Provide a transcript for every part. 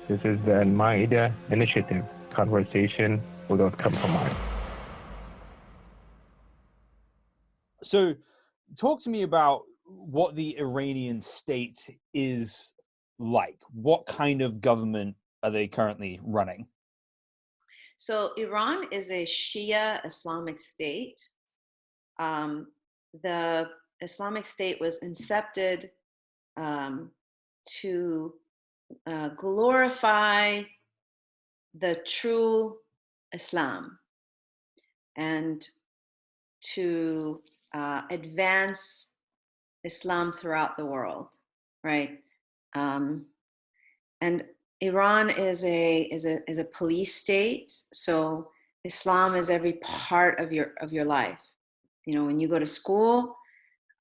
This is the Al-Maida Initiative, conversation without compromise. So talk to me about what the Iranian state is like. What kind of government are they currently running? So Iran is a Shia Islamic state. Um, the Islamic State was incepted um, to glorify the true Islam and to advance Islam throughout the world, right? Um, and Iran is a police state, so Islam is every part of your life. You know, when you go to school,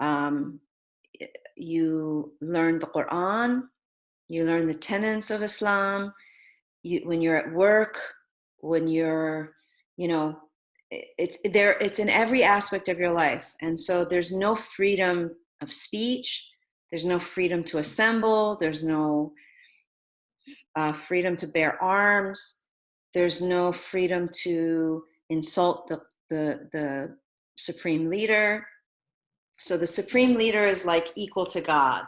um, you learn the Quran, you learn the tenets of Islam. When you're at work, when you're, you know, it's there. It's in every aspect of your life, and so there's no freedom of speech. There's no freedom to assemble. There's no freedom to bear arms. There's no freedom to insult the supreme leader. So the supreme leader is like equal to God,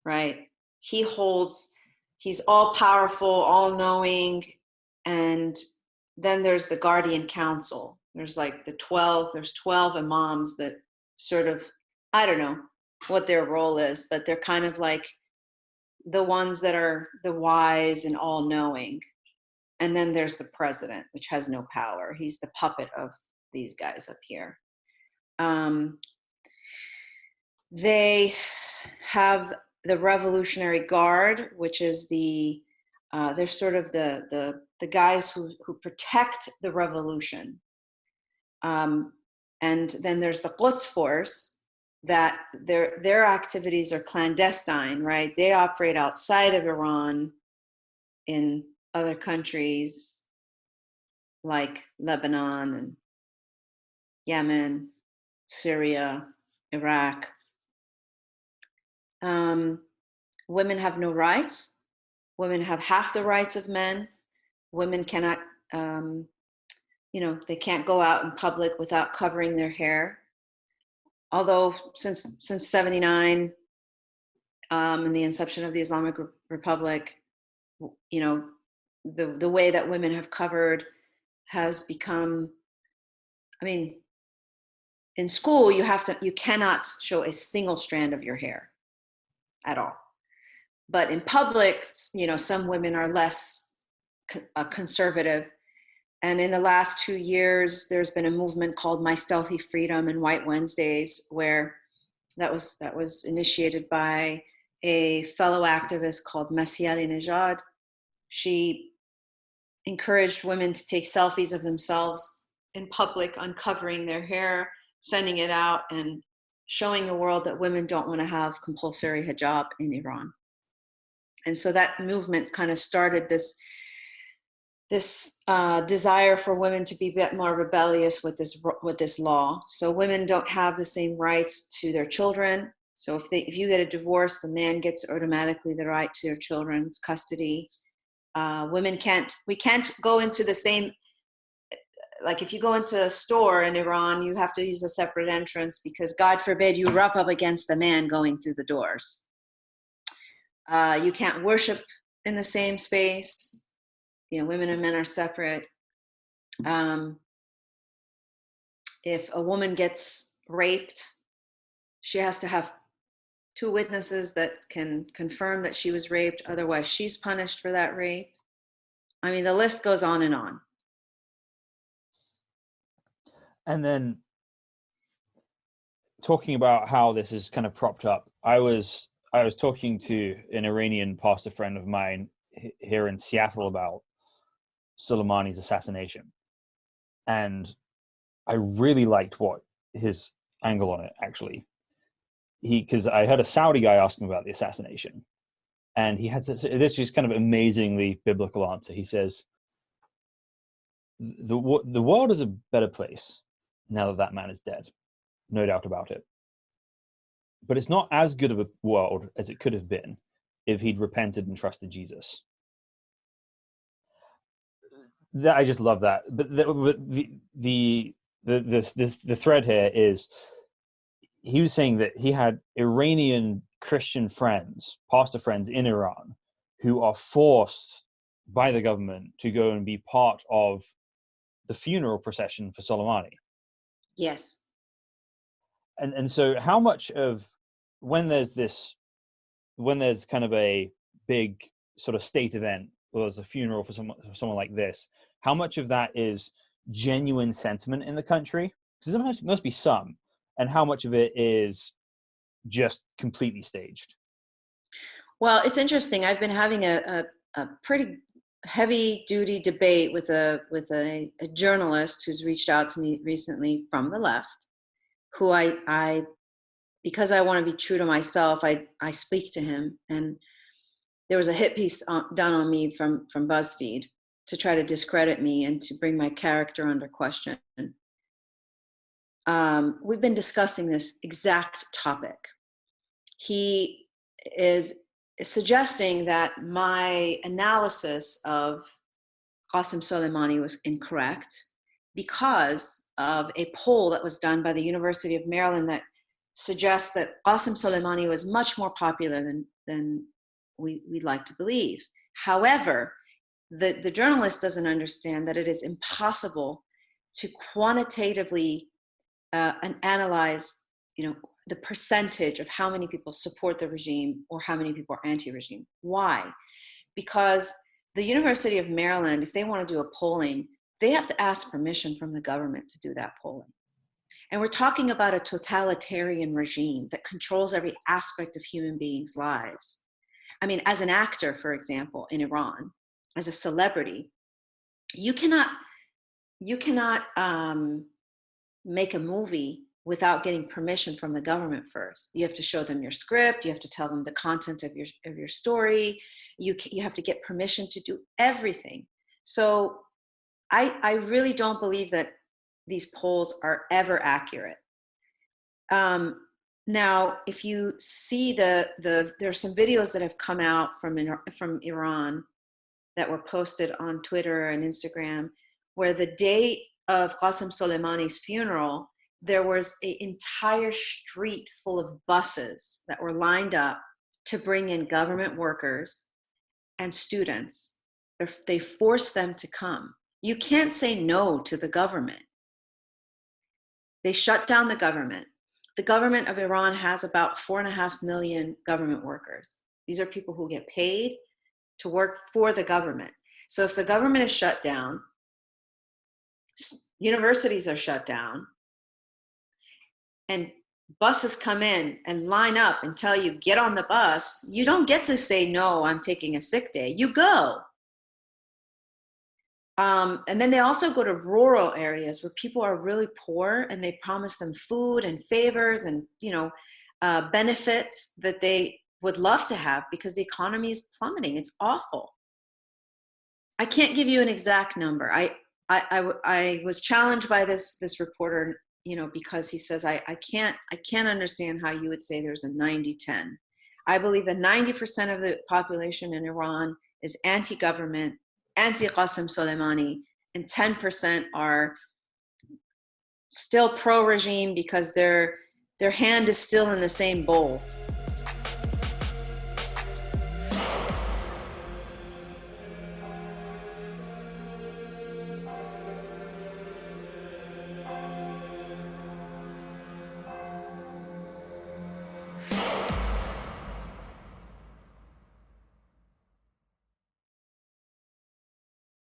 right? He's all powerful, all knowing. And then there's the guardian council. There's 12 imams that sort of, I don't know what their role is, but they're kind of like the ones that are the wise and all knowing. And then there's the president, which has no power. He's the puppet of these guys up here. They have the Revolutionary Guard, which is they're sort of the guys who protect the revolution. And then there's the Quds Force, that their activities are clandestine, right? They operate outside of Iran in other countries like Lebanon and Yemen, Syria, Iraq. Women have no rights. Women have half the rights of men. Women cannot, they can't go out in public without covering their hair. Although since 79, and the inception of the Islamic Republic, you know, the way that women have covered has become, I mean, in school you cannot show a single strand of your hair at all. But in public, you know, some women are less conservative. And in the last 2 years, there's been a movement called My Stealthy Freedom and White Wednesdays, where that was initiated by a fellow activist called Masih Ali-Nejad. She encouraged women to take selfies of themselves in public, uncovering their hair, sending it out, and showing the world that women don't want to have compulsory hijab in Iran. And so that movement kind of started this desire for women to be a bit more rebellious with this law. So women don't have the same rights to their children. So if you get a divorce, the man gets automatically the right to their children's custody. We can't go into the same, like if you go into a store in Iran, you have to use a separate entrance because God forbid you rub up against the man going through the doors. You can't worship in the same space. You know, women and men are separate. If a woman gets raped, she has to have 2 witnesses that can confirm that she was raped. Otherwise, she's punished for that rape. I mean, the list goes on and on. And then talking about how this is kind of propped up, I was talking to an Iranian pastor friend of mine here in Seattle about Soleimani's assassination. And I really liked what his angle on it, actually. Because I heard a Saudi guy ask him about the assassination. And he had this just kind of amazingly biblical answer. He says, the world is a better place now that that man is dead. No doubt about it. But it's not as good of a world as it could have been if he'd repented and trusted Jesus. I just love that. But the thread here is he was saying that he had Iranian Christian friends, pastor friends in Iran, who are forced by the government to go and be part of the funeral procession for Soleimani. Yes. And so how much of when there's kind of a big sort of state event, or there's a funeral for someone like this, how much of that is genuine sentiment in the country? Because there must be some, and how much of it is just completely staged? Well, it's interesting. I've been having a pretty heavy duty debate with a journalist who's reached out to me recently from the left, who I because I want to be true to myself, I speak to him. And there was a hit piece done on me from BuzzFeed to try to discredit me and to bring my character under question. We've been discussing this exact topic. He is suggesting that my analysis of Qasem Soleimani was incorrect because of a poll that was done by the University of Maryland that suggests that Qasem Soleimani was much more popular than we'd like to believe. However, the journalist doesn't understand that it is impossible to quantitatively and analyze, the percentage of how many people support the regime or how many people are anti-regime. Why? Because the University of Maryland, if they want to do a polling, they have to ask permission from the government to do that polling. And we're talking about a totalitarian regime that controls every aspect of human beings' lives. I mean, as an actor, for example, in Iran, as a celebrity, you cannot make a movie without getting permission from the government first. You have to show them your script. You have to tell them the content of your story. You have to get permission to do everything. So I really don't believe that these polls are ever accurate. Now, if you see there's some videos that have come out from Iran that were posted on Twitter and Instagram, where the day of Qasem Soleimani's funeral, there was an entire street full of buses that were lined up to bring in government workers and students. They forced them to come. You can't say no to the government. They shut down the government. The government of Iran has about 4.5 million government workers. These are people who get paid to work for the government. So if the government is shut down, universities are shut down, and buses come in and line up and tell you, get on the bus, you don't get to say, no, I'm taking a sick day. You go. And then they also go to rural areas where people are really poor, and they promise them food and favors and, benefits that they would love to have because the economy is plummeting. It's awful. I can't give you an exact number. I was challenged by this reporter, because he says, I can't understand how you would say there's a 90-10. I believe that 90% of the population in Iran is anti-government, anti-Qasem Soleimani, and 10% are still pro-regime because their hand is still in the same bowl.